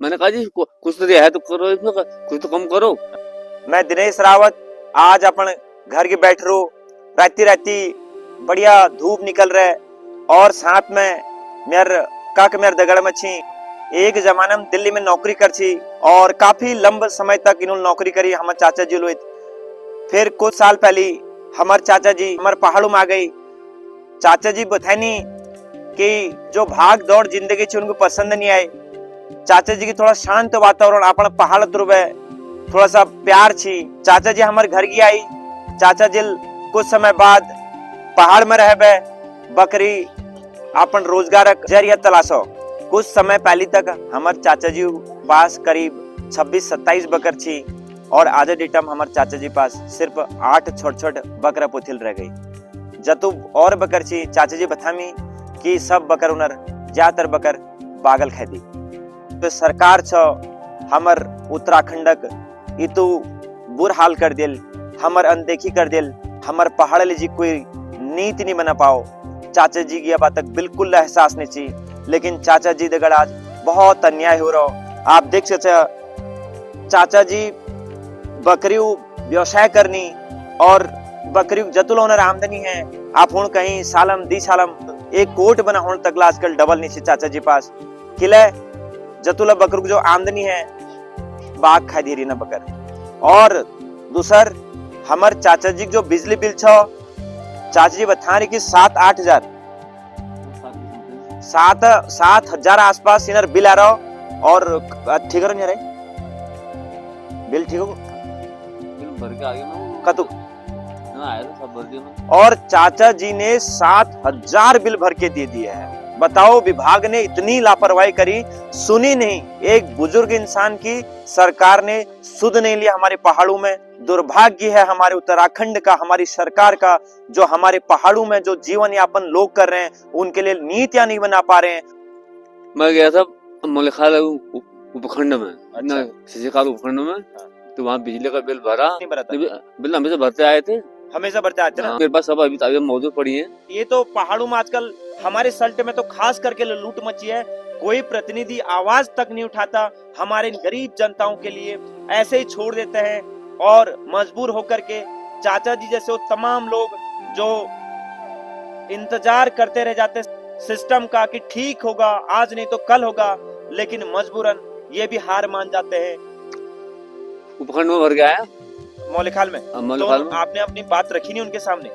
मैंने कहा जी कुछ तो रियायत तो करो, इसमें कुछ तो कम करो। मैं दिनेश रावत आज अपन घर के बैठ रो, राती राती बढ़िया धूप निकल रहा है और साथ में मेर दगड़ मच्छी एक जमाना में दिल्ली में नौकरी कर छी और काफी लंबे समय तक इन्होंने नौकरी करी हमारे चाचा जी लोग। फिर कुछ साल पहले हमारे चाचा जी हमारे पहाड़ों में आ गई। चाचा जी बतानी कि जो भाग दौड़ जिंदगी थी उनको पसंद नहीं आए। चाचा जी की थोड़ा शांत वातावरण अपन पहाड़ ध्रुवे थोड़ा सा प्यार छी। चाचा जी हमारे घर की आई। चाचा जी कुछ समय बाद पहाड़ में रह बे बकरी अपन रोजगार जरिया तलाशो। कुछ समय पहले तक हमारे चाचा जी पास करीब 26-27 बकर थी और आज डेटम हमारे चाचा जी पास सिर्फ 8 छोट बकरा पुथिल रह गई। जतु और बकर छी चाचा जी बतामी कि सब बकर उनर ज्यादातर बकर पागल खै दी। तो सरकार छ हमर उत्तराखंडक इतु बुर हाल कर दिल, हमर अनदेखी कर दिल, हमर पहाड़ ले जी कोई नीति नहीं बना पाओ। चाचा जी की बात तक बिल्कुल एहसास नहीं ची, लेकिन चाचा जी दगड़ आज बहुत अन्याय हो रहा। आप देख सकते चाचा जी बकरी व्यवसाय करनी और बकरी जतुल होनर आमदनी है। आप हुण कहीं सालम दी सालम एक कोट बना होने तक आजकल डबल नहीं चाचा जी पास किले जतुला बकरू की जो आमदनी है बाग खा दी रही ना बकर। और दूसर हमार चाचा जी जो बिजली बिल छो चाचा जी बता रही कि 7-8 हजार 7,000 आसपास इनर बिल आ रहा। और ठीक है नहीं रहे बिल ठीक हो बिल भर के आ गया मैं कतु आया था सब भर दिया। और चाचा जी ने 7,000 बिल भर के दे दिए है। बताओ विभाग ने इतनी लापरवाही करी, सुनी नहीं। एक बुजुर्ग इंसान की सरकार ने सुध नहीं लिया। हमारे पहाड़ों में दुर्भाग्य है हमारे उत्तराखंड का, हमारी सरकार का, जो हमारे पहाड़ों में जो जीवन यापन लोग कर रहे हैं उनके लिए नीतियां नहीं बना पा रहे हैं। मैं गया था मलिखाल उपखंड में, शशिकाल उपखंड में, तो वहाँ बिजली का बिल भरा। नहीं भरा था। बिल हमेशा भरते आए थे, हमेशा भरते आते ना। मेरे पास सब अभी तारीख मौजूद पड़ी है। ये तो पहाड़ों में आजकल हमारे सल्ट में तो खास करके लूट मची है। कोई प्रतिनिधि आवाज तक नहीं उठाता हमारे गरीब जनताओं के लिए, ऐसे ही छोड़ देते हैं। और मजबूर होकर के चाचा जी जैसे वो तमाम लोग जो इंतजार करते रह जाते सिस्टम का कि ठीक होगा, आज नहीं तो कल होगा, लेकिन मजबूरन ये भी हार मान जाते हैं। उपखंड में भर के आया मौलिखाल में मलिखाल तो में। आपने अपनी बात रखी नहीं उनके सामने।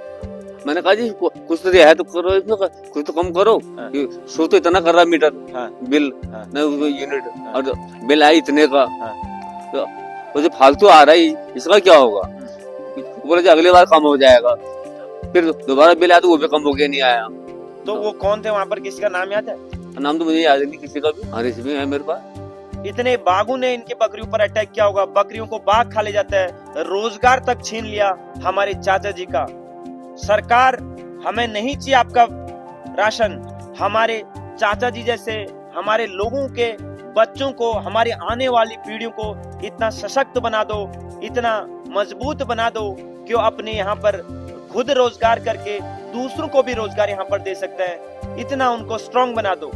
मैंने कहा जी कुछ तो रियायत तो करो, इसमें कुछ तो कम करो। हाँ। शो तो इतना कर रहा मीटर हाँ। बिल हाँ। न यूनिट, और बिल आई इतने का। हाँ। तो मुझे फालतू आ रहा है, इसका क्या होगा? बोले अगली बार कम हो जाएगा, फिर दोबारा बिल आया तो वो भी कम हो गया, नहीं आया। तो वो कौन थे वहां पर, किसी का नाम याद है? नाम तो मुझे याद नहीं किसी का भी। हाँ रेसिपी है मेरे पास। इतने बागों ने इनके बकरियों पर अटैक किया होगा, बकरियों को बाघ खा ले जाता है, रोजगार तक छीन लिया हमारे चाचा जी का। सरकार हमें नहीं चाहिए आपका राशन, हमारे चाचा जी जैसे हमारे लोगों के बच्चों को, हमारी आने वाली पीढ़ियों को इतना सशक्त बना दो, इतना मजबूत बना दो कि वो अपने यहाँ पर खुद रोजगार करके दूसरों को भी रोजगार यहाँ पर दे सकते हैं। इतना उनको स्ट्रॉन्ग बना दो।